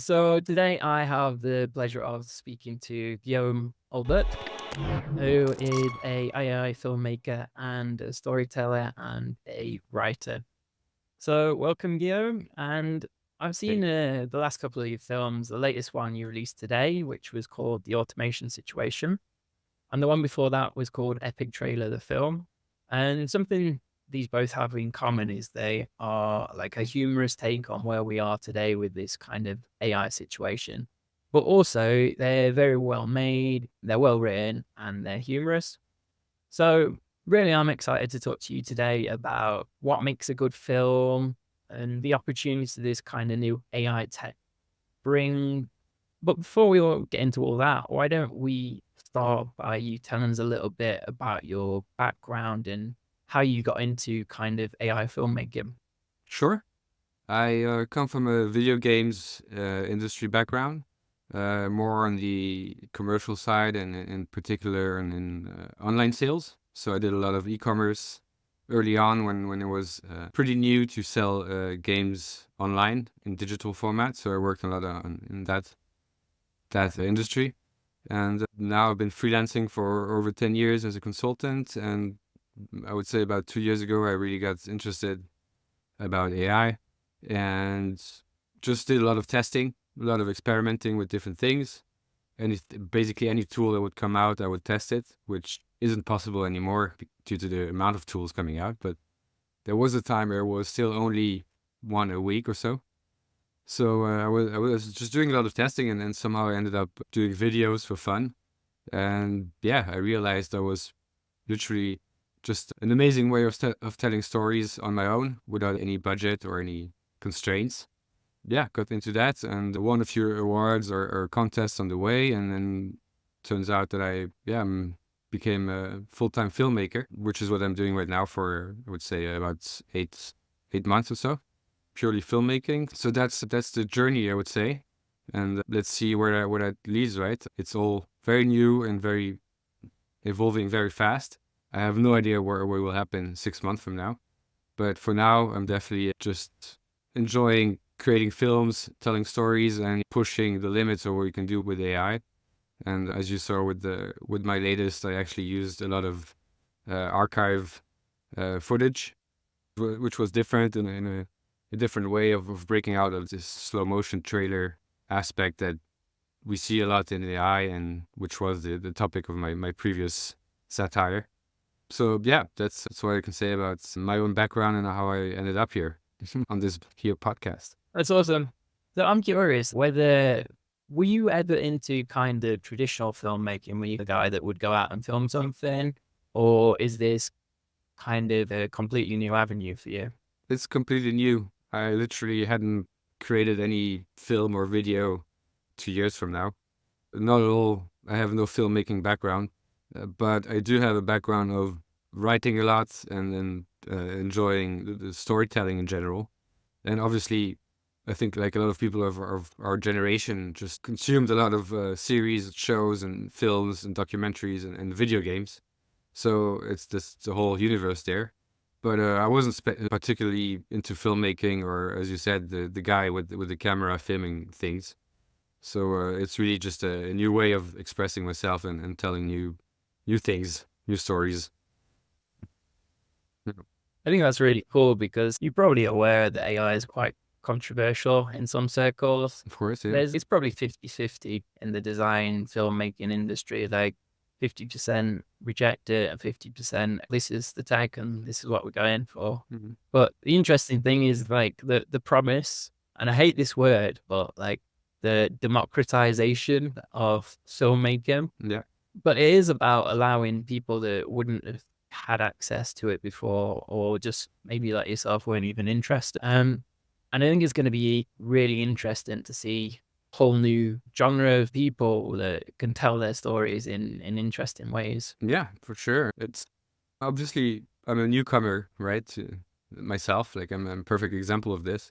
So today I have the pleasure of speaking to Guillaume Albert, who is a AI filmmaker and a storyteller and a writer. So welcome, Guillaume. And I've seen Hey. the last couple of your films, the latest one you released today, which was called The Automation Situation. And the one before that was called Epic Trailer, the film. And something these both have in common is they are like a humorous take on where we are today with this kind of AI situation. But also, they're very well made, they're well written, and they're humorous. So, really, I'm excited to talk to you today about what makes a good film and the opportunities this kind of new AI tech bring. But before we all get into all that, why don't we start by you telling us a little bit about your background and how you got into kind of AI filmmaking? Sure. I come from a video games industry background, more on the commercial side and in particular and in online sales. So I did a lot of e-commerce early on when it was pretty new to sell games online in digital format. So I worked a lot on in that industry, and now I've been freelancing for over 10 years as a consultant. And I would say about 2 years ago, I really got interested about AI and just did a lot of testing, a lot of experimenting with different things. Basically any tool that would come out, I would test it, which isn't possible anymore due to the amount of tools coming out. But there was a time where it was still only one a week or so. So I was just doing a lot of testing, and then somehow I ended up doing videos for fun. And yeah, I realized I was literally just an amazing way of telling stories on my own without any budget or any constraints. Yeah, got into that and won a few awards or contests on the way. And then turns out that became a full-time filmmaker, which is what I'm doing right now for, I would say, about eight months or so, purely filmmaking. So that's the journey, I would say. And let's see where that leads, right? It's all very new and very evolving very fast. I have no idea where will happen 6 months from now. But for now, I'm definitely just enjoying creating films, telling stories, and pushing the limits of what you can do with AI. And as you saw with my latest, I actually used a lot of archive footage, which was different in a different way of breaking out of this slow motion trailer aspect that we see a lot in AI, and which was the topic of my previous satire. So yeah, that's what I can say about my own background and how I ended up here on this here podcast. That's awesome. So I'm curious whether were you ever into kind of traditional filmmaking? Were you the guy that would go out and film something, or is this kind of a completely new avenue for you? It's completely new. I literally hadn't created any film or video 2 years from now. Not at all. I have no filmmaking background, but I do have a background of writing a lot and then enjoying the storytelling in general. And obviously, I think like a lot of people of our generation just consumed a lot of series, shows, and films and documentaries and video games. So it's just the whole universe there. But I wasn't particularly into filmmaking, or as you said, the guy with the camera filming things. So it's really just a new way of expressing myself and telling new things, new stories. Yeah. I think that's really cool because you're probably aware that AI is quite controversial in some circles. Of course, yeah. It's probably 50-50 in the design filmmaking industry. Like 50% reject it and 50% this is the tech and this is what we're going for. Mhm. But the interesting thing is like the promise, and I hate this word, but like the democratization of filmmaking, Yeah. but it is about allowing people that wouldn't have had access to it before, or just maybe like yourself weren't even interested. And I think it's going to be really interesting to see whole new genre of people that can tell their stories in interesting ways. Yeah, for sure. It's obviously I'm a newcomer, right? To myself, like I'm a perfect example of this.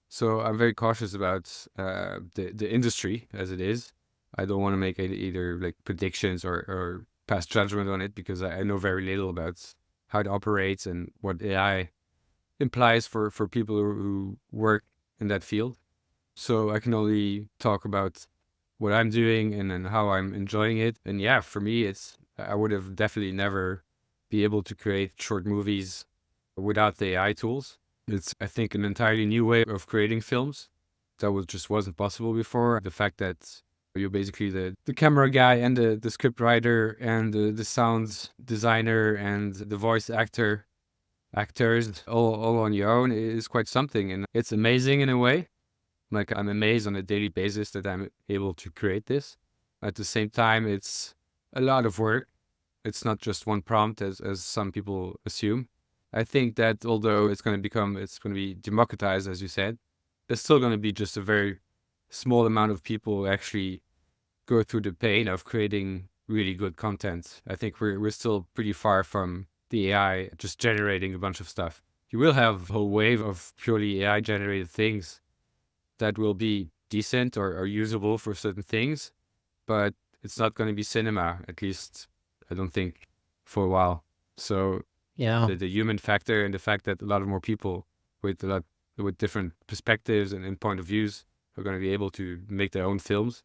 So I'm very cautious about the industry as it is. I don't want to make either like predictions or pass judgment on it because I know very little about how it operates and what AI implies for people who work in that field. so I can only talk about what I'm doing and then how I'm enjoying it. And yeah, for me, I would have definitely never be able to create short movies without the AI tools. It's, I think, an entirely new way of creating films that just wasn't possible before. The fact that you're basically the camera guy and the script writer and the sound designer and the voice actors all on your own is quite something. And it's amazing in a way. Like, I'm amazed on a daily basis that I'm able to create this. At the same time, it's a lot of work. It's not just one prompt as some people assume. I think that although it's going to be democratized, as you said, there's still going to be just a very small amount of people who actually go through the pain of creating really good content. I think we're still pretty far from the AI just generating a bunch of stuff. You will have a whole wave of purely AI generated things that will be decent or usable for certain things, but it's not going to be cinema, at least I don't think, for a while. So Yeah. the human factor and the fact that a lot of more people with different perspectives and point of views are going to be able to make their own films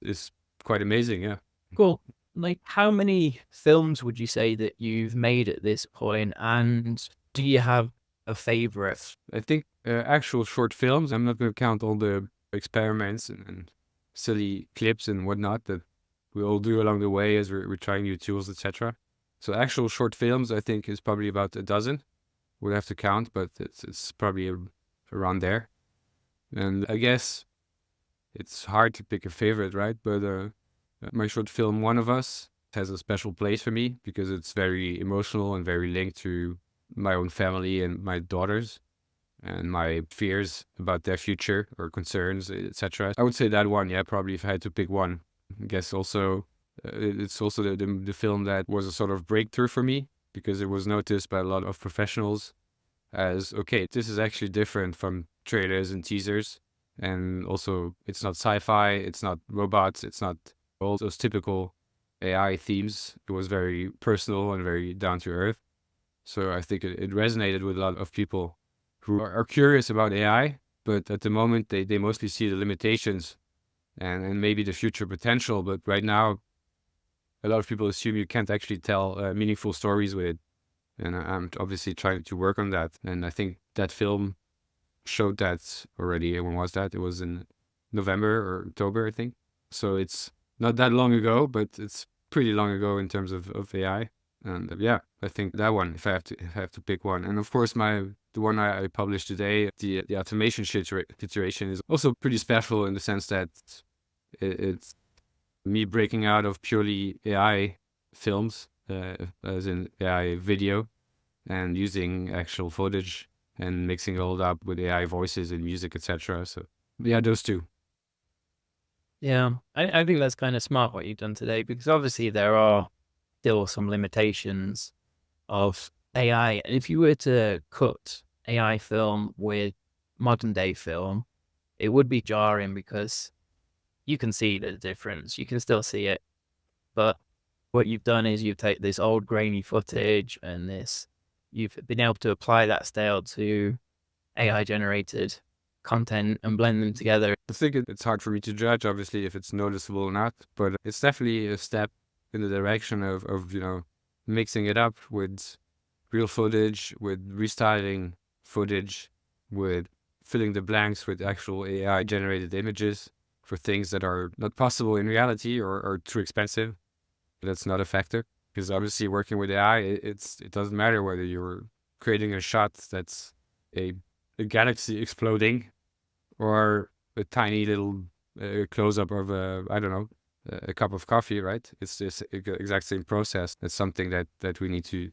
is quite amazing. Yeah. Cool. Like, how many films would you say that you've made at this point, and do you have a favorite? I think actual short films, I'm not going to count all the experiments and silly clips and whatnot that we all do along the way as we're trying new tools, etc. So actual short films, I think, is probably about a dozen. We'll have to count, but it's probably around there. And I guess it's hard to pick a favorite, right? But my short film, One of Us, has a special place for me because it's very emotional and very linked to my own family and my daughters and my fears about their future or concerns, etc. I would say that one, yeah, probably if I had to pick one. I guess also it's also the film that was a sort of breakthrough for me because it was noticed by a lot of professionals as, okay, this is actually different from trailers and teasers. And also, it's not sci-fi, it's not robots, it's not all those typical AI themes. It was very personal and very down to earth. So I think it resonated with a lot of people who are curious about AI, but at the moment they mostly see the limitations and maybe the future potential. But right now, a lot of people assume you can't actually tell meaningful stories with it. And I'm obviously trying to work on that. And I think that film showed that already. When was that? It was in November or October, I think. So it's not that long ago, but it's pretty long ago in terms of AI. And yeah, I think that one, if I have to pick one. And of course, the one I published today, the automation situation is also pretty special in the sense that it's me breaking out of purely AI films, as in AI video, and using actual footage and mixing it all up with AI voices and music, etc. So yeah, those two. Yeah, I think that's kind of smart what you've done today, because obviously there are still some limitations of AI. And if you were to cut AI film with modern day film, it would be jarring because you can see the difference. You can still see it. But what you've done is you've taken this old grainy footage and you've been able to apply that style to AI generated content and blend them together. I think it's hard for me to judge, obviously, if it's noticeable or not, but it's definitely a step in the direction of mixing it up with real footage, with restyling footage, with filling the blanks with actual AI generated images for things that are not possible in reality or are too expensive. That's not a factor because obviously working with AI, it doesn't matter whether you're creating a shot that's a galaxy exploding or a tiny little close up of I don't know, a cup of coffee, right? It's this exact same process. That's something that we need to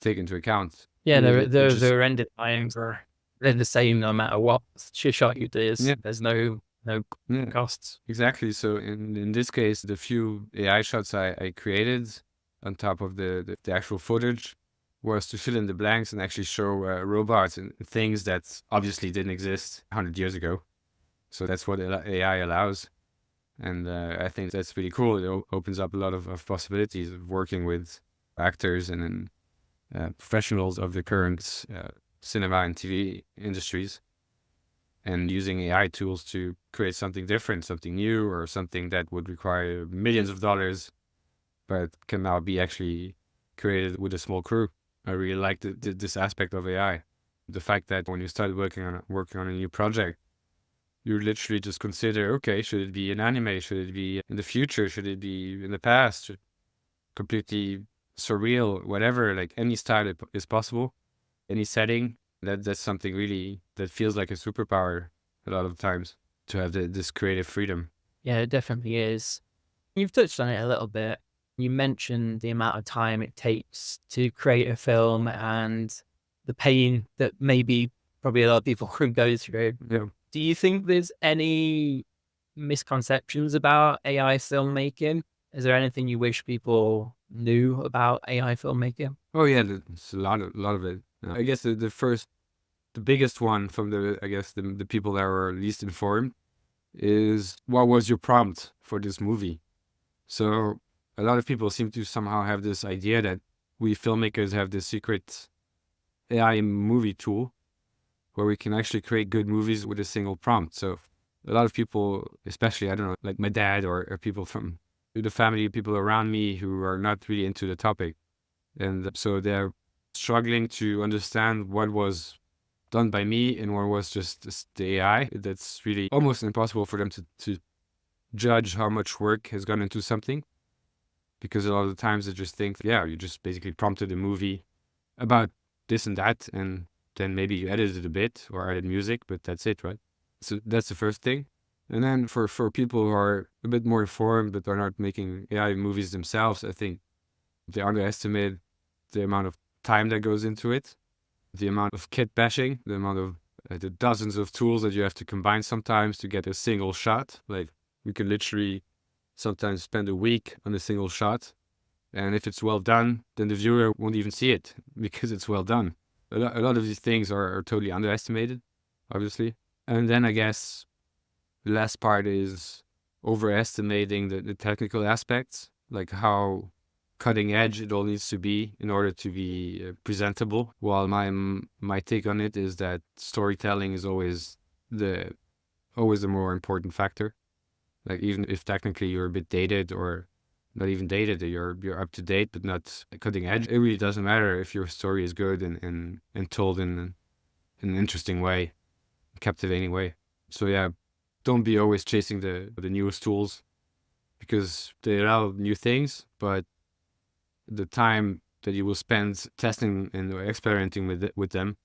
take into account. Yeah, Just the rendered times are they're the same no matter what shot you do. yeah, There's no yeah, costs. exactly. So in this case, the few AI shots I created on top of the actual footage was to fill in the blanks and actually show robots and things that obviously didn't exist 100 years ago. So that's what AI allows. And I think that's really cool. It opens up a lot of possibilities of working with actors and professionals of the current cinema and TV industries. and using AI tools to create something different, something new, or something that would require millions of dollars, but can now be actually created with a small crew. I really like this aspect of AI. The fact that when you start working on a new project, you literally just consider, okay, should it be an anime? Should it be in the future? Should it be in the past? Completely surreal, whatever, like any style is possible, any setting. That's something really that feels like a superpower a lot of times, to have this creative freedom. Yeah, it definitely is. You've touched on it a little bit. You mentioned the amount of time it takes to create a film and the pain that maybe probably a lot of people could go through. Yeah. Do you think there's any misconceptions about AI filmmaking? Is there anything you wish people knew about AI filmmaking? Oh yeah, there's a lot of it. I guess the biggest one from the people that were least informed is, what was your prompt for this movie? So a lot of people seem to somehow have this idea that we filmmakers have this secret AI movie tool where we can actually create good movies with a single prompt. So a lot of people, especially, I don't know, like my dad or people from the family, people around me who are not really into the topic. And so they're struggling to understand what was done by me and what was just the AI. That's really almost impossible for them to judge how much work has gone into something, because a lot of the times they just think, yeah, you just basically prompted a movie about this and that, and then maybe you edited a bit or added music, but that's it, right? So that's the first thing. And then for people who are a bit more informed but are not making AI movies themselves, I think they underestimate the amount of time that goes into it, the amount of kit bashing, the amount of the dozens of tools that you have to combine sometimes to get a single shot. Like, we can literally sometimes spend a week on a single shot, and if it's well done, then the viewer won't even see it because it's well done. A lot of these things are totally underestimated, obviously. And then I guess the last part is overestimating the technical aspects, like how cutting edge it all needs to be in order to be presentable. While my take on it is that storytelling is always the more important factor. Like, even if technically you're a bit dated, or not even dated, you're up to date but not cutting edge, it really doesn't matter if your story is good and told in an interesting way, captivating way. So yeah, don't be always chasing the newest tools, because they allow new things, but the time that you will spend testing and experimenting with them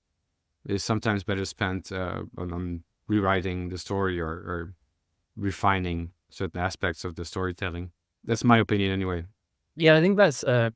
is sometimes better spent on rewriting the story, or refining certain aspects of the storytelling. That's my opinion anyway. Yeah, I think that's an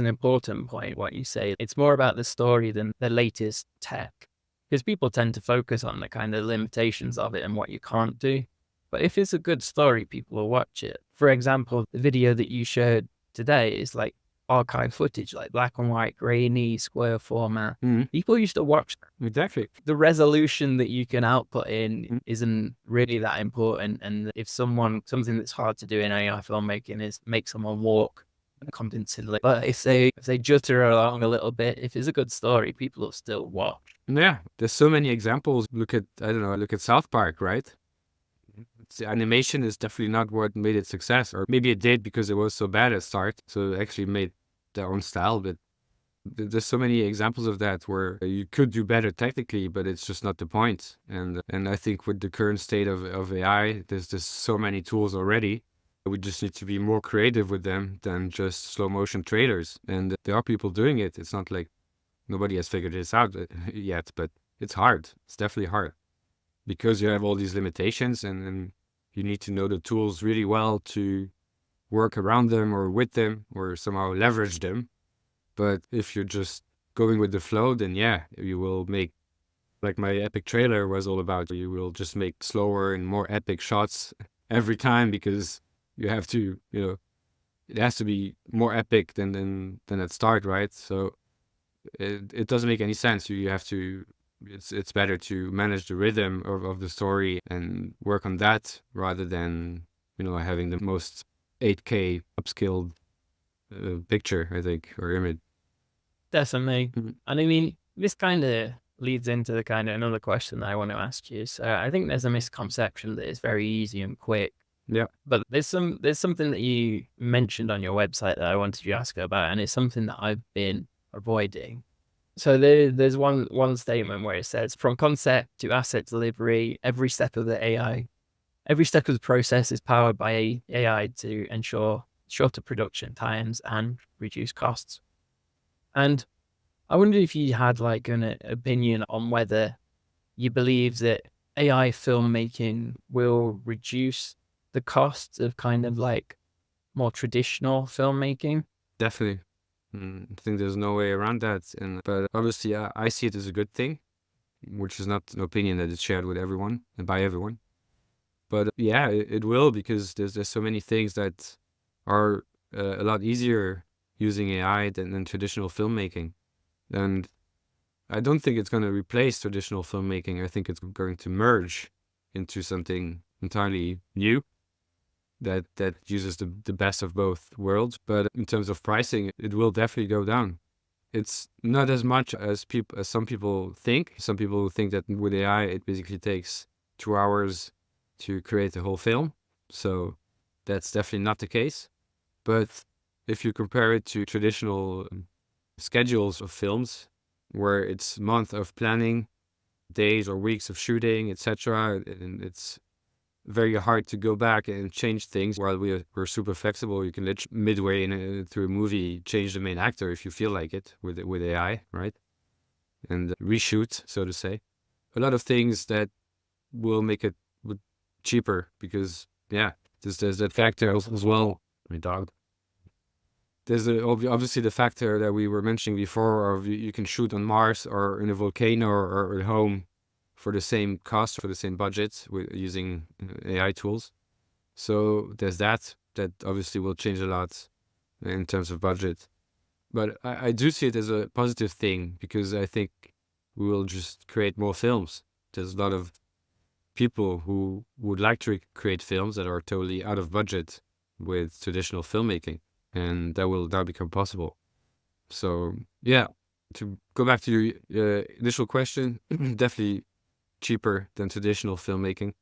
important point, what you say. It's more about the story than the latest tech, because people tend to focus on the kind of limitations of it and what you can't do. But if it's a good story, people will watch it. For example, the video that you showed today is like archive footage, like black and white, grainy, square format. Mhm. People used to watch that. Exactly. The resolution that you can output in Mhm. isn't really that important. And if something that's hard to do in AI filmmaking is make someone walk convincingly, but if they jutter along a little bit, if it's a good story, people will still watch. Yeah, there's so many examples. Look at South Park, right? The animation is definitely not what made it success, or maybe it did because it was so bad at start, so it actually made their own style. But there's so many examples of that where you could do better technically, but it's just not the point. And I think with the current state of AI, there's just so many tools already. We just need to be more creative with them than just slow motion trailers. And there are people doing it. It's not like nobody has figured this out yet, but it's hard. It's definitely hard, because you have all these limitations, and you need to know the tools really well to work around them or with them or somehow leverage them. But if you're just going with the flow, then yeah, you will make, like my epic trailer was all about, you will just make slower and more epic shots every time, because you have to, it has to be more epic than at start, right? So it doesn't make any sense. You have to, it's better to manage the rhythm of the story and work on that, rather than, having the most 8K upscaled picture, I think, or image. Definitely. Mhm. And I mean, this kind of leads into the kind of another question that I want to ask you. So I think there's a misconception that it's very easy and quick, Yeah, but there's something that you mentioned on your website that I wanted you to ask about, and it's something that I've been avoiding. So there's one statement where it says, from concept to asset delivery, every step of the process is powered by AI to ensure shorter production times and reduce costs. And I wonder if you had like an opinion on whether you believe that AI filmmaking will reduce the costs of kind of like more traditional filmmaking. definitely. I think there's no way around that. But obviously, I see it as a good thing, which is not an opinion that is shared with everyone and by everyone. But yeah, it will, because there's so many things that are a lot easier using AI than traditional filmmaking. And I don't think it's going to replace traditional filmmaking. I think it's going to merge into something entirely new that uses the best of both worlds. But in terms of pricing, it will definitely go down. It's not as much as some people think. Some people think that with AI, it basically takes 2 hours to create a whole film. So that's definitely not the case. But if you compare it to traditional schedules of films, where it's month of planning, days or weeks of shooting, etc., and it's very hard to go back and change things. While we're super flexible, you can midway through a movie change the main actor if you feel like it with AI, right? And reshoot, so to say. A lot of things that will make it cheaper, because yeah, there's that factor as well. My dog. There's obviously the factor that we were mentioning before of you can shoot on Mars or in a volcano or at home for the same cost, for the same budget, with using AI tools. So there's that obviously will change a lot in terms of budget. But I do see it as a positive thing, because I think we will just create more films. There's a lot of people who would like to create films that are totally out of budget with traditional filmmaking, and that will now become possible. So yeah, to go back to your initial question, definitely cheaper than traditional filmmaking,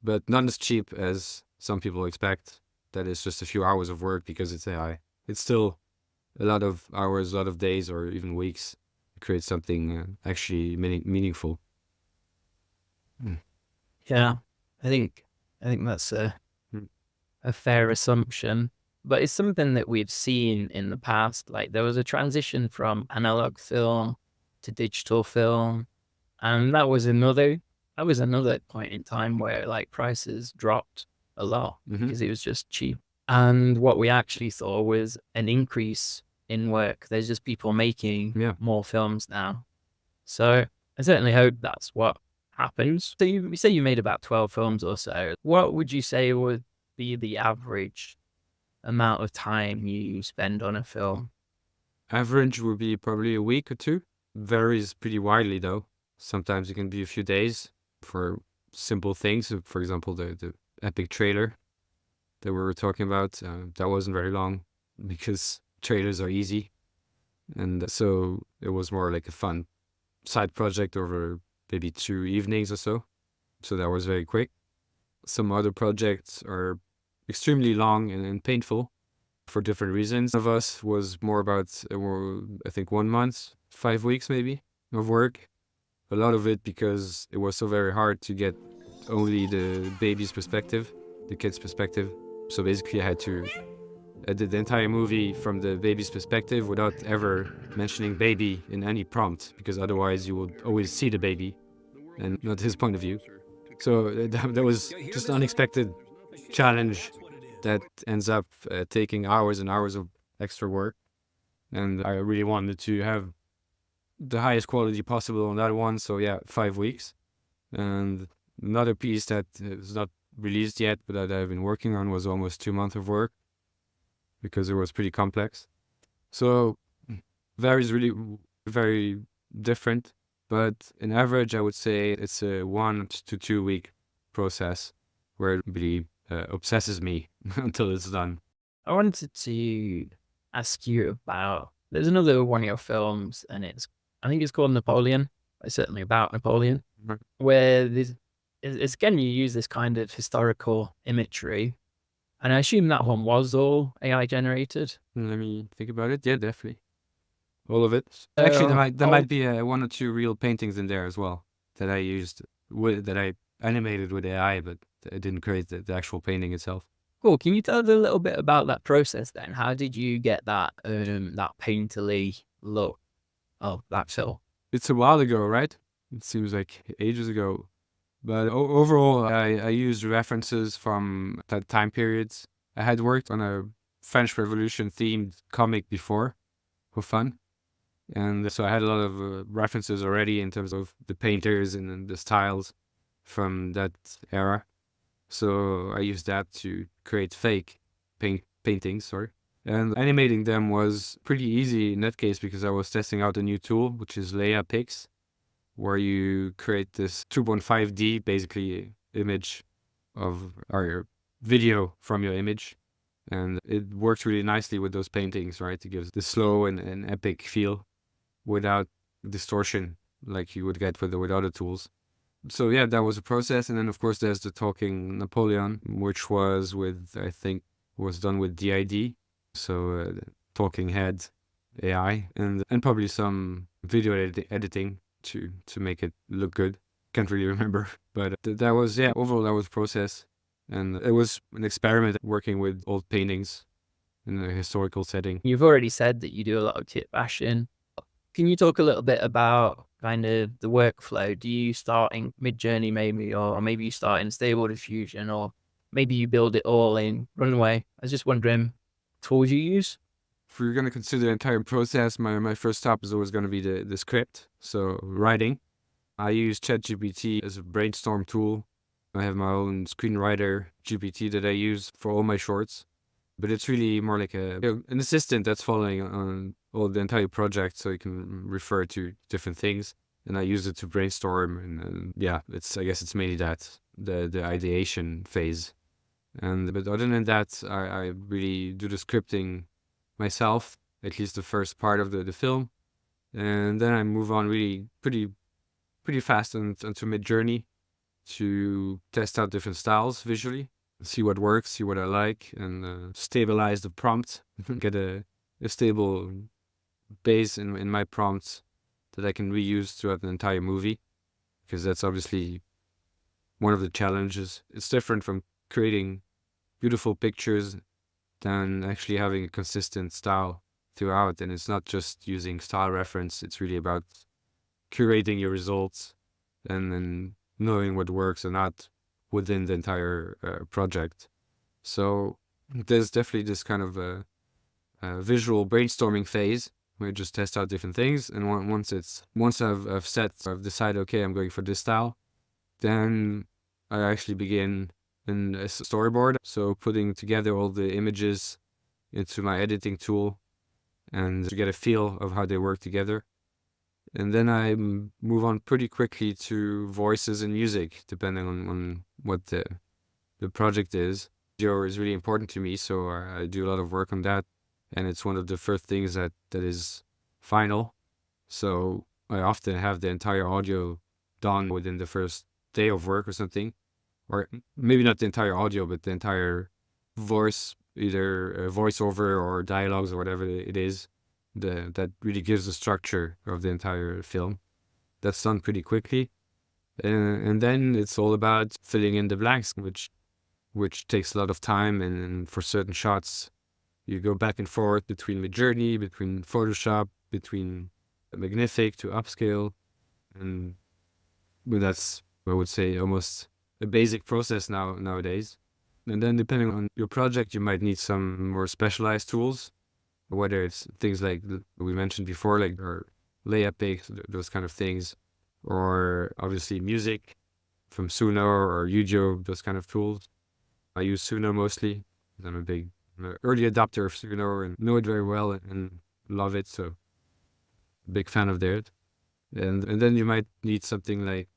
but not as cheap as some people expect. That is just a few hours of work because it's AI. It's still a lot of hours, a lot of days, or even weeks to create something actually meaningful. Mm. Yeah, I think that's Mm. a fair assumption, but it's something that we've seen in the past. Like there was a transition from analog film to digital film, and that was another point in time where like prices dropped a lot Mm-hmm. because it was just cheap. And what we actually saw was an increase in work. There's just people making Yeah. more films now. So I certainly hope that's what happens. So you say you made about 12 films or so. What would you say would be the average amount of time you spend on a film? Average would be probably a week or two. Varies pretty widely though. Sometimes it can be a few days for simple things. For example, the epic trailer that we were talking about, that wasn't very long because trailers are easy. And so it was more like a fun side project over maybe 2 evenings or so. So that was very quick. Some other projects are extremely long and painful for different reasons. One of us was more about, I think, 1 month, 5 weeks maybe of work. A lot of it because it was so very hard to get only the baby's perspective, the kid's perspective. So basically I had to edit the entire movie from the baby's perspective without ever mentioning baby in any prompt, because otherwise you would always see the baby and not his point of view. So that was just an unexpected challenge that ends up taking hours and hours of extra work. And I really wanted to have the highest quality possible on that one. So yeah, 5 weeks. And another piece that is not released yet, but that I've been working on, was almost 2 months of work because it was pretty complex. So varies really very different. But in average, I would say it's a 1 to 2 week process where it really obsesses me until it's done. I wanted to ask you about, there's another one of your films, and I think it's called Napoleon. certainly about Napoleon, Right. where it's again, you use this kind of historical imagery. And I assume that one was all AI generated. Let me think about it. Yeah, definitely. All of it. Actually, So there might be one or two real paintings in there as well that I used that I animated with AI, but I didn't create the actual painting itself. cool. Can you tell us a little bit about that process then? How did you get that painterly look of that film? It's a while ago, right? It seems like ages ago. But overall, I used references from that time periods. I had worked on a French Revolution themed comic before for fun. And so I had a lot of references already in terms of the painters and the styles from that era. So I used that to create fake paintings, sorry. And animating them was pretty easy in that case because I was testing out a new tool, which is Leia Pix, where you create this 2.5D basically image of or video from your image. And it works really nicely with those paintings, right? It gives the slow and epic feel without distortion like you would get with other tools. So yeah, that was a process. And then of course there's the Talking Napoleon, which was I think was done with DID. So Talking Head AI and probably some video editing to make it look good. Can't really remember, but that was, yeah, overall that was process. And it was an experiment working with old paintings in a historical setting. You've already said that you do a lot of kit bashing. Can you talk a little bit about kind of the workflow? Do you start in Midjourney maybe, or maybe you start in Stable Diffusion, or maybe you build it all in Runway? I was just wondering tools you use. If we're going to consider the entire process, my first stop is always going to be the script. So writing. I use ChatGPT as a brainstorm tool. I have my own screenwriter GPT that I use for all my shorts. But it's really more like an assistant that's following on all the entire project, so you can refer to different things. And I use it to brainstorm, and yeah, I guess it's mainly that the ideation phase. But other than that, I really do the scripting myself, at least the first part of the film, and then I move on really pretty fast into Midjourney to test out different styles visually, see what works, see what I like, and stabilize the prompt, get a stable base in my prompts that I can reuse throughout the entire movie, because that's obviously one of the challenges. It's different from creating beautiful pictures than actually having a consistent style throughout. And it's not just using style reference, it's really about curating your results and then knowing what works or not within the entire project. So there's definitely this kind of a visual brainstorming phase where you just test out different things. And once I've decided, okay, I'm going for this style, then I actually begin in a storyboard. So putting together all the images into my editing tool and to get a feel of how they work together. And then I move on pretty quickly to voices and music, depending on what the project is. Audio is really important to me, so I do a lot of work on that. And it's one of the first things that is final. So I often have the entire audio done within the first day of work or something. Or maybe not the entire audio, but the entire voice, either a voiceover or dialogues or whatever it is, that really gives the structure of the entire film. That's done pretty quickly. And then it's all about filling in the blanks, which takes a lot of time. And for certain shots, you go back and forth between Midjourney, between Photoshop, between Magnific to upscale. But that's, I would say, almost a basic process nowadays. And then depending on your project, you might need some more specialized tools, whether it's things like we mentioned before, like or Leia Pix, those kind of things, or obviously music from Suno or Ujo, those kind of tools. I use Suno mostly. I'm a big early adopter of Suno and know it very well and love it. So big fan of theirs. And then you might need something like,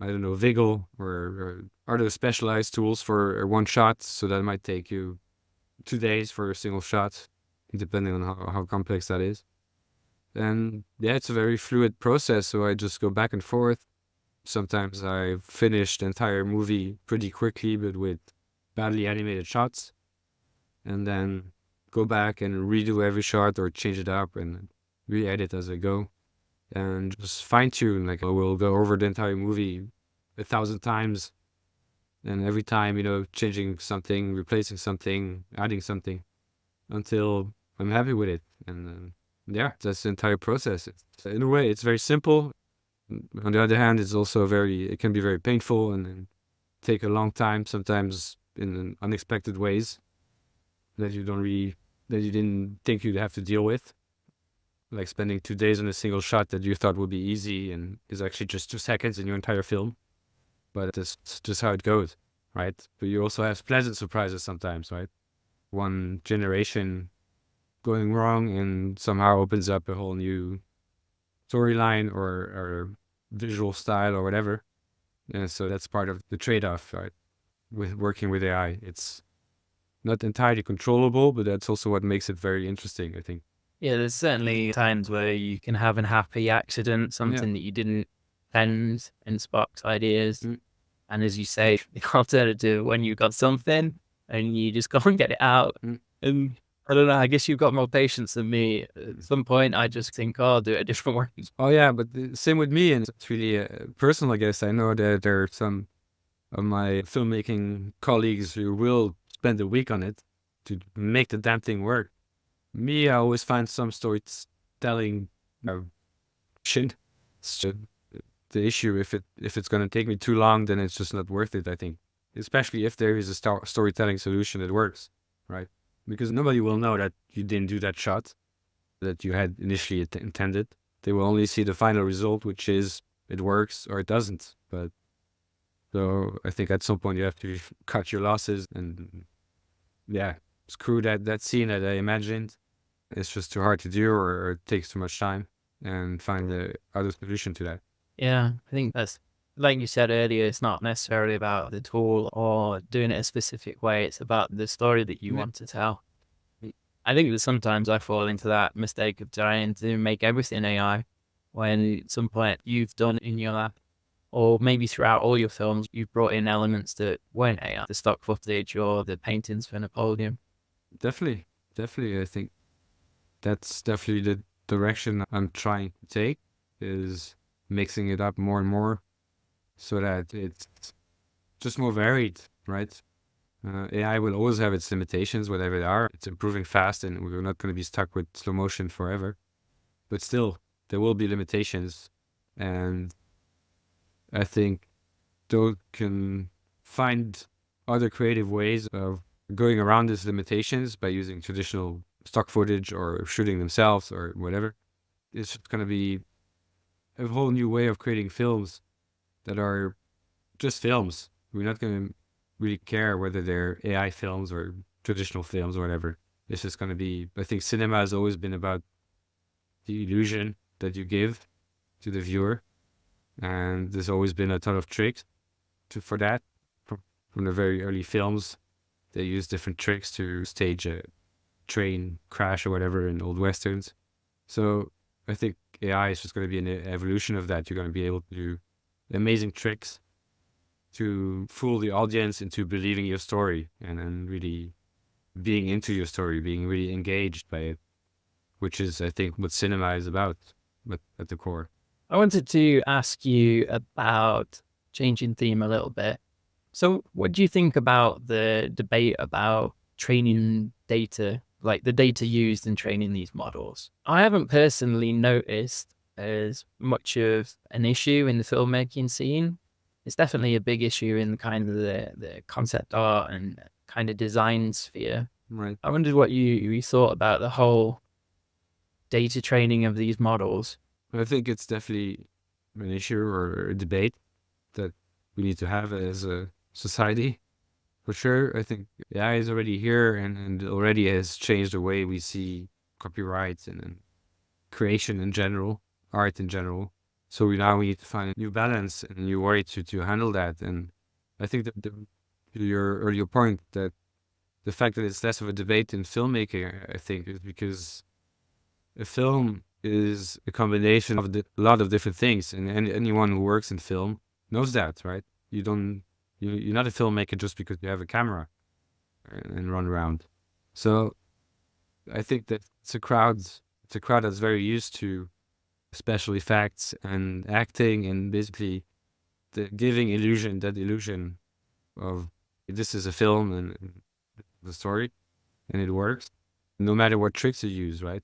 I don't know, Viggle or other specialized tools for one shot. So that might take you 2 days for a single shot, depending on how complex that is. And yeah, it's a very fluid process. So I just go back and forth. Sometimes I finish the entire movie pretty quickly, but with badly animated shots, and then go back and redo every shot or change it up and re-edit as I go and just fine tune. Like, we'll go over the entire movie 1,000 times, and every time, changing something, replacing something, adding something until I'm happy with it. And yeah, that's the entire process. In a way, it's very simple. On the other hand, it can be very painful and take a long time, sometimes in unexpected ways that you didn't think you'd have to deal with. Like spending 2 days on a single shot that you thought would be easy and is actually just 2 seconds in your entire film. But that's just how it goes, right? But you also have pleasant surprises sometimes, right? One generation going wrong and somehow opens up a whole new storyline or visual style or whatever. And so that's part of the trade-off, right? With working with AI. It's not entirely controllable, but that's also what makes it very interesting, I think. Yeah, there's certainly times where you can have an happy accident, Yeah. something that you didn't intend, and sparks ideas. Mm. And as you say, the alternative when you got something and you just go and get it out. Mm. And I don't know, I guess you've got more patience than me. At some point, I just think, oh, I'll do it a different way. Oh yeah, but same with me, and it's really personal, I guess. I know that there are some of my filmmaking colleagues who will spend a week on it to make the damn thing work. Me, I always find some storytelling shit. It's just the issue. If it's gonna take me too long, then it's just not worth it, I think. Especially if there is a storytelling solution that works, right? Because nobody will know that you didn't do that shot that you had initially intended. They will only see the final result, which is it works or it doesn't. But so I think at some point you have to cut your losses and yeah, screw that scene that I imagined. It's just too hard to do, or it takes too much time, and find the other solution to that. Yeah, I think that's, like you said earlier, it's not necessarily about the tool or doing it a specific way. It's about the story that you Yeah. want to tell. I think that sometimes I fall into that mistake of trying to make everything AI when at some point you've done in your lab, or maybe throughout all your films, you've brought in elements that weren't AI, the stock footage or the paintings for Napoleon. Definitely, I think that's definitely the direction I'm trying to take, is mixing it up more and more so that it's just more varied, right? AI will always have its limitations, whatever they are. It's improving fast, and we're not going to be stuck with slow motion forever. But still, there will be limitations, and I think those can find other creative ways of going around these limitations by using traditional stock footage or shooting themselves or whatever. It's just going to be a whole new way of creating films that are just films. We're not going to really care whether they're AI films or traditional films or whatever. It's just going to be, I think cinema has always been about the illusion that you give to the viewer. And there's always been a ton of tricks for that. From the very early films, they use different tricks to stage a train crash or whatever in old westerns. So I think AI is just going to be an evolution of that. You're going to be able to do amazing tricks to fool the audience into believing your story and then really being into your story, being really engaged by it, which is, I think, what cinema is about, but at the core. I wanted to ask you about changing theme a little bit. So, what do you think about the debate about training data, like the data used in training these models? I haven't personally noticed as much of an issue in the filmmaking scene. It's definitely a big issue in kind of the concept art and kind of design sphere. Right. I wondered what you thought about the whole data training of these models. I think it's definitely an issue or a debate that we need to have as a society. For sure, I think AI is already here and already has changed the way we see copyright and creation in general, art in general. So we need to find a new balance and a new way to handle that. And I think that your earlier point that the fact that it's less of a debate in filmmaking, I think, is because a film is a combination of a lot of different things, and anyone who works in film knows that, right? You're not a filmmaker just because you have a camera and run around. So I think that it's a crowd that's very used to special effects and acting, and basically giving that illusion of this is a film and the story, and it works no matter what tricks you use, right?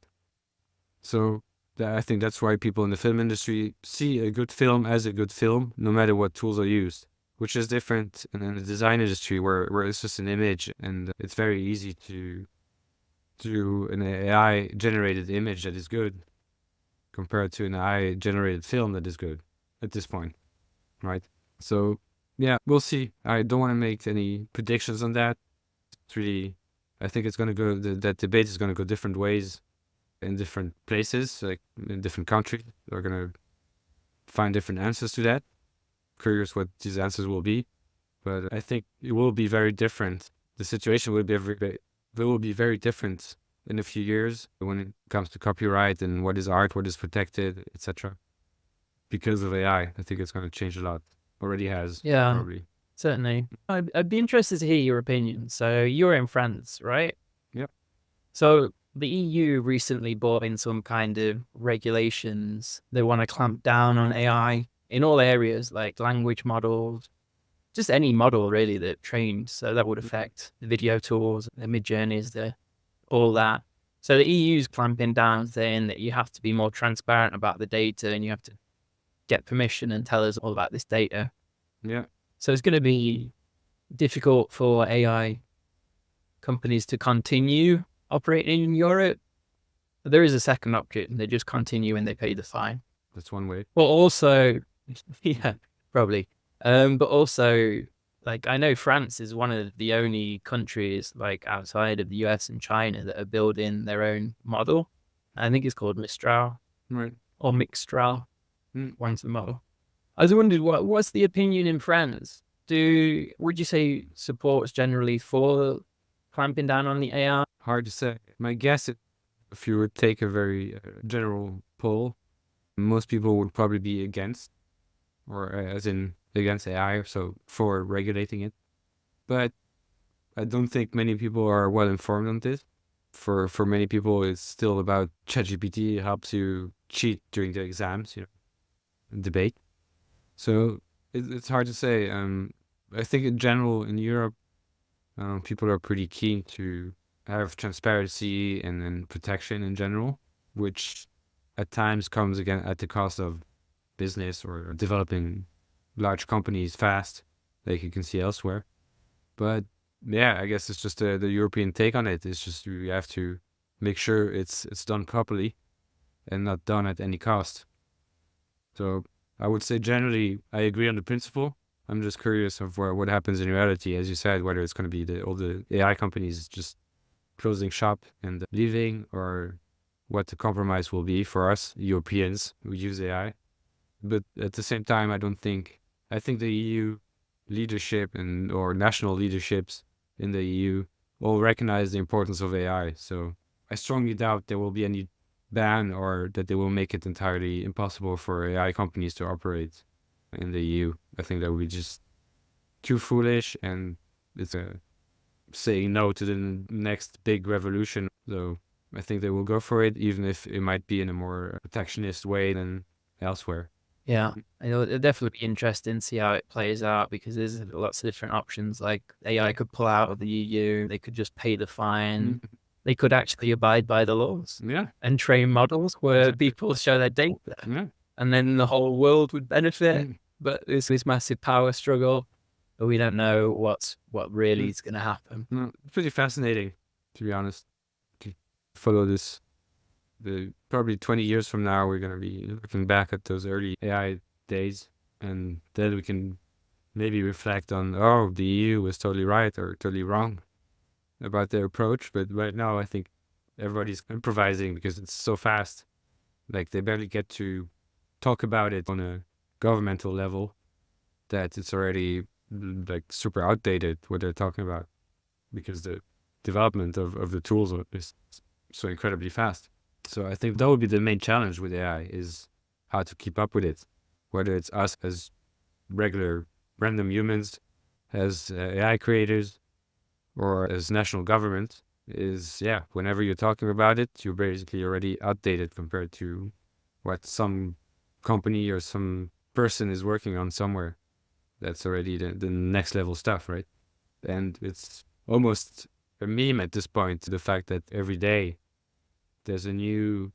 So I think that's why people in the film industry see a good film as a good film, no matter what tools are used, which is different in the design industry where it's just an image, and it's very easy to do an AI generated image that is good compared to an AI generated film that is good at this point, right? So yeah, we'll see. I don't want to make any predictions on that. It's really, I think it's going to go, that debate is going to go different ways in different places, like in different countries. They're going to find different answers to that. Curious what these answers will be, but I think it will be very different. The situation will be very different in a few years when it comes to copyright and what is art, what is protected, etc. Because of AI, I think it's going to change a lot. Already has, Yeah, probably. certainly. I'd be interested to hear your opinion. So you're in France, right? Yep. So the EU recently brought in some kind of regulations. They want to clamp down on AI in all areas, like language models, just any model really that trained. So that would affect the video tools, the Midjourneys, all that. So the EU's clamping down, saying that you have to be more transparent about the data and you have to get permission and tell us all about this data. Yeah. So it's going to be difficult for AI companies to continue operating in Europe. But there is a second option. They just continue and they pay the fine. That's one way. But also, yeah, probably. But also, like, I know France is one of the only countries, like, outside of the US and China that are building their own model. I think it's called Mistral Right. or Mixtral. Mm. One's the model. I was wondering, what's the opinion in France? Would you say support's generally for clamping down on the AI? Hard to say. My guess, if you would take a very general poll, most people would probably be against, or as in against AI, so for regulating it. But I don't think many people are well informed on this. For many people, it's still about ChatGPT helps you cheat during the exams, debate. So it's hard to say. I think in general in Europe, people are pretty keen to have transparency and protection in general, which at times comes again at the cost of business or developing large companies fast, like you can see elsewhere. But yeah, I guess it's just the European take on it. It's just you have to make sure it's done properly and not done at any cost. So I would say generally I agree on the principle. I'm just curious of what happens in reality, as you said, whether it's going to be all the AI companies just closing shop and leaving, or what the compromise will be for us Europeans who use AI. But at the same time, I think the EU leadership or national leaderships in the EU all recognize the importance of AI. So I strongly doubt there will be any ban or that they will make it entirely impossible for AI companies to operate in the EU. I think that would be just too foolish, and it's saying no to the next big revolution. So I think they will go for it, even if it might be in a more protectionist way than elsewhere. Yeah, it'll definitely be interesting to see how it plays out, because there's lots of different options. Like AI could pull out of the EU, they could just pay the fine, they could actually abide by the laws Yeah. and train models where people show their data, Yeah. and then the whole world would benefit. Mm. But there's this massive power struggle, but we don't know what really is going to happen. No, pretty fascinating, to be honest, to follow this. Probably 20 years from now, we're going to be looking back at those early AI days, and then we can maybe reflect on, oh, the EU was totally right or totally wrong about their approach. But right now, I think everybody's improvising because it's so fast. Like, they barely get to talk about it on a governmental level, that it's already like super outdated what they're talking about, because the development of the tools is so incredibly fast. So I think that would be the main challenge with AI, is how to keep up with it, whether it's us as regular random humans, as AI creators, or as national government. Is, yeah, whenever you're talking about it, you're basically already outdated compared to what some company or some person is working on somewhere. That's already the next level stuff, right? And it's almost a meme at this point, the fact that every day there's a new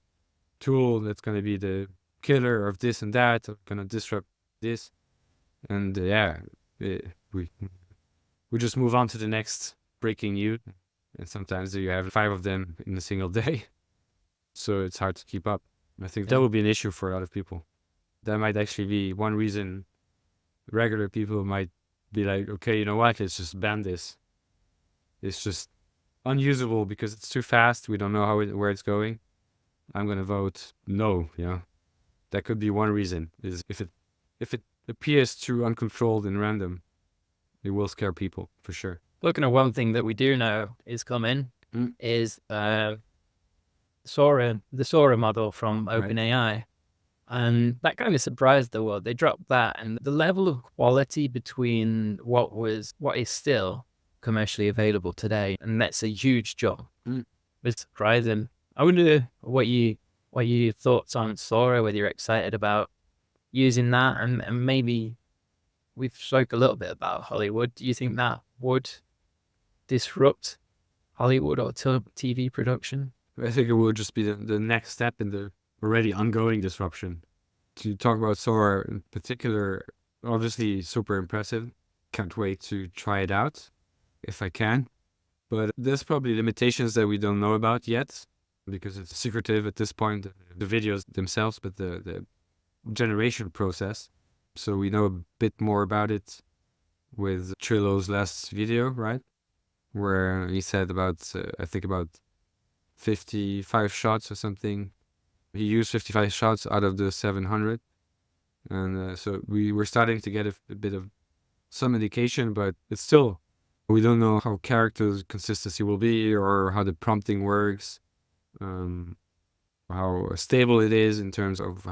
tool that's going to be the killer of this and that, going to disrupt this. And yeah, we just move on to the next breaking news. And sometimes you have 5 of them in a single day. So it's hard to keep up. I think that Yeah. would be an issue for a lot of people. That might actually be one reason regular people might be like, okay, you know what, let's just ban this. It's just unusable because it's too fast. We don't know where it's going. I'm going to vote no, That could be one reason, is if it appears too uncontrolled and random, it will scare people for sure. Looking at one thing that we do know is coming Mm. is Sora, the Sora model from Right. OpenAI. And that kind of surprised the world. They dropped that, and the level of quality between what is still commercially available today, and that's a huge jump. Mm. It's surprising. I wonder what your thoughts on Sora, whether you're excited about using that, and maybe we've spoke a little bit about Hollywood. Do you think that would disrupt Hollywood or TV production? I think it will just be the next step in the already ongoing disruption. To talk about Sora in particular, obviously super impressive. Can't wait to try it out if I can. But there's probably limitations that we don't know about yet because it's secretive at this point, the videos themselves, but the generation process. So we know a bit more about it with Trillo's last video, right? Where he said about, I think about 55 shots or something. He used 55 shots out of the 700. And so we were starting to get a bit of some indication, but it's still, we don't know how character consistency will be or how the prompting works, how stable it is in terms of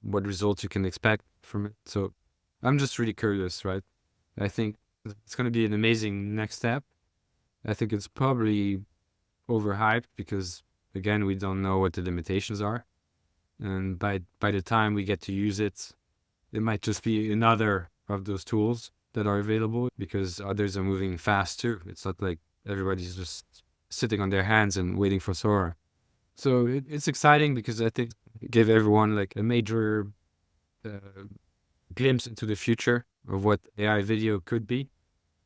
what results you can expect from it. So I'm just really curious, right? I think it's going to be an amazing next step. I think it's probably overhyped because, again, we don't know what the limitations are. And by the time we get to use it, it might just be another of those tools that are available because others are moving fast too. It's not like everybody's just sitting on their hands and waiting for Sora. So it's exciting because I think it gave everyone like a major glimpse into the future of what AI video could be,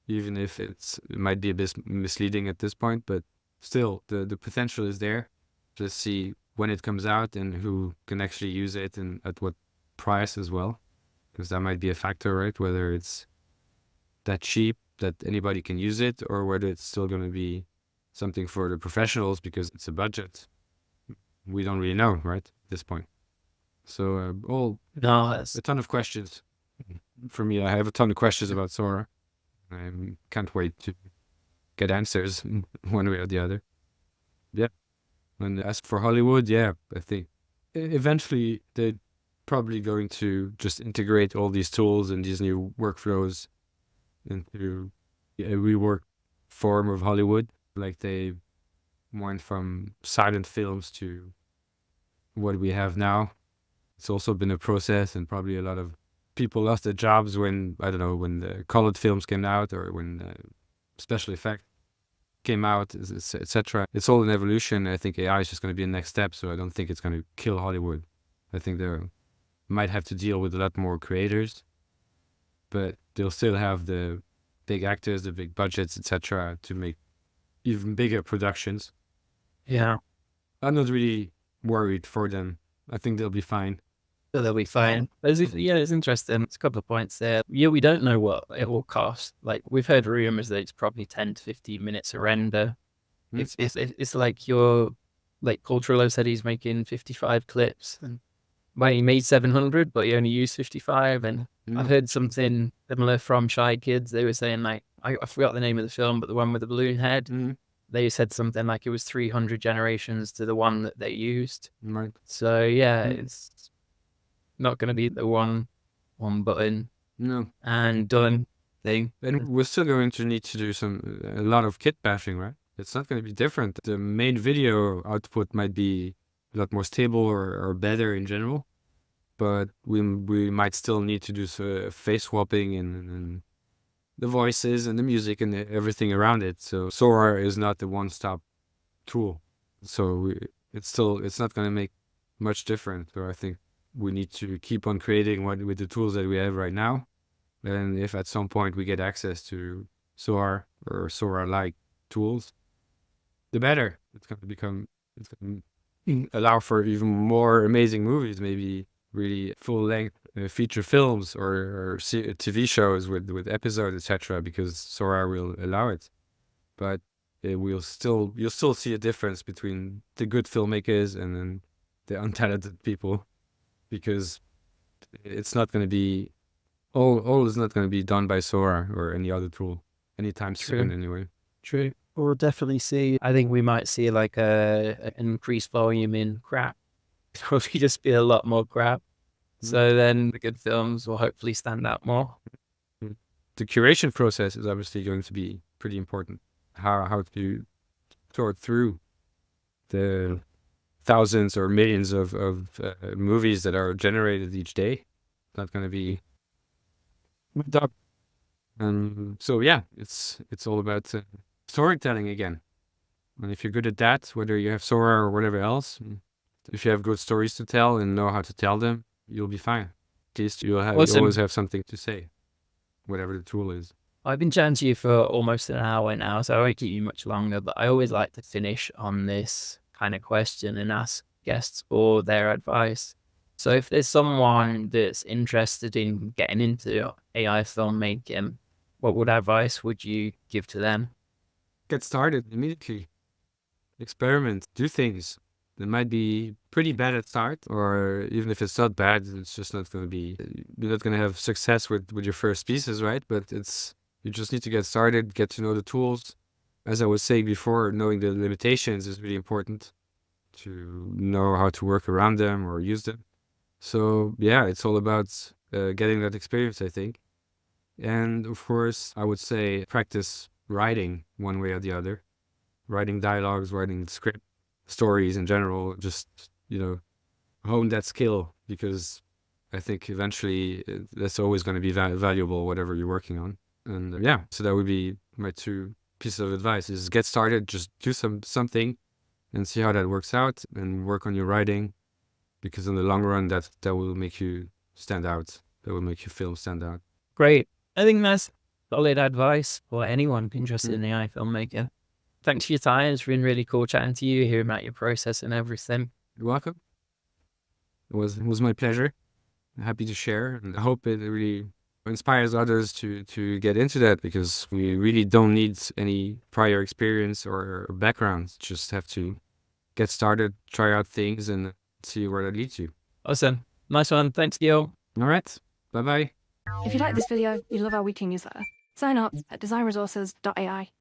even if it might be a bit misleading at this point, but still the potential is there. Just see when it comes out and who can actually use it and at what price as well, because that might be a factor, right? Whether it's that cheap that anybody can use it or whether it's still going to be something for the professionals because it's a budget. We don't really know, right, at this point. So a ton of questions. For me, I have a ton of questions about Sora. I can't wait to get answers one way or the other. Yeah. And as for Hollywood, yeah, I think eventually they're probably going to just integrate all these tools and these new workflows into a reworked form of Hollywood. Like they went from silent films to what we have now. It's also been a process, and probably a lot of people lost their jobs when, I don't know, when the colored films came out or when special effects came out, etc. It's all an evolution. I think AI is just going to be the next step, so I don't think it's going to kill Hollywood. I think they might have to deal with a lot more creators, but they'll still have the big actors, the big budgets, etc. to make even bigger productions. Yeah. I'm not really worried for them. I think they'll be fine. So they'll be fine. It's interesting. It's a couple of points there. Yeah, we don't know what it will cost. Like we've heard rumors that it's probably 10 to 15 minutes a render. It's like your, like Paul Trillo said he's making 55 clips, and well, he made 700, but he only used 55. And I've heard something similar from Shy Kids. They were saying like, I forgot the name of the film, but the one with the balloon head. they said something like it was 300 generations to the one that they used. Right. So yeah, Mm. it's not going to be the one button No. and done thing. And we're still going to need to do a lot of kit bashing, right? It's not going to be different. The main video output might be a lot more stable or better in general, but we might still need to do face swapping and the voices and the music and everything around it. So Sora is not the one-stop tool. So it's not going to make much difference. So I think we need to keep on creating with the tools that we have right now. And if at some point we get access to Sora or Sora-like tools, the better. It's going to allow for even more amazing movies, maybe really full-length feature films or TV shows with episodes, etc. Because Sora will allow it. But you'll still see a difference between the good filmmakers and then the untalented people, because it's not going to be all is not going to be done by Sora or any other tool anytime soon anyway. True. We'll definitely see. I think we might see like an increased volume in crap. It'll probably just be a lot more crap. So then the good films will hopefully stand out more. The curation process is obviously going to be pretty important. How to sort through the thousands or millions of movies that are generated each day. It's not going to be up. So yeah, it's all about storytelling again. And if you're good at that, whether you have Sora or whatever else, if you have good stories to tell and know how to tell them, you'll be fine. At least you'll always have something to say, whatever the tool is. I've been chatting to you for almost an hour now, so I won't keep you much longer, but I always like to finish on this kind of question and ask guests for their advice. So if there's someone that's interested in getting into AI filmmaking, what advice would you give to them? Get started immediately. Experiment, do things. It might be pretty bad at start, or even if it's not bad, it's just not going to be, you're not going to have success with your first pieces, right? But you just need to get started, get to know the tools. As I was saying before, knowing the limitations is really important to know how to work around them or use them. So yeah, it's all about getting that experience, I think. And of course, I would say practice writing one way or the other. Writing dialogues, writing script, stories in general, just, hone that skill, because I think eventually that's always going to be valuable, whatever you're working on. And yeah, so that would be my 2 pieces of advice: is get started, just do something and see how that works out, and work on your writing, because in the long run, that will make you stand out. That will make your film stand out. Great. I think that's solid advice for anyone interested in AI filmmaking. Thanks for your time. It's been really cool chatting to you, hearing about your process and everything. You're welcome. It was my pleasure. I'm happy to share, and I hope it really inspires others to get into that, because we really don't need any prior experience or background. Just have to get started, try out things, and see where that leads you. Awesome. Nice one. Thanks, Gil. All right. Bye-bye. If you like this video, you love our weekly newsletter, sign up at designresources.ai.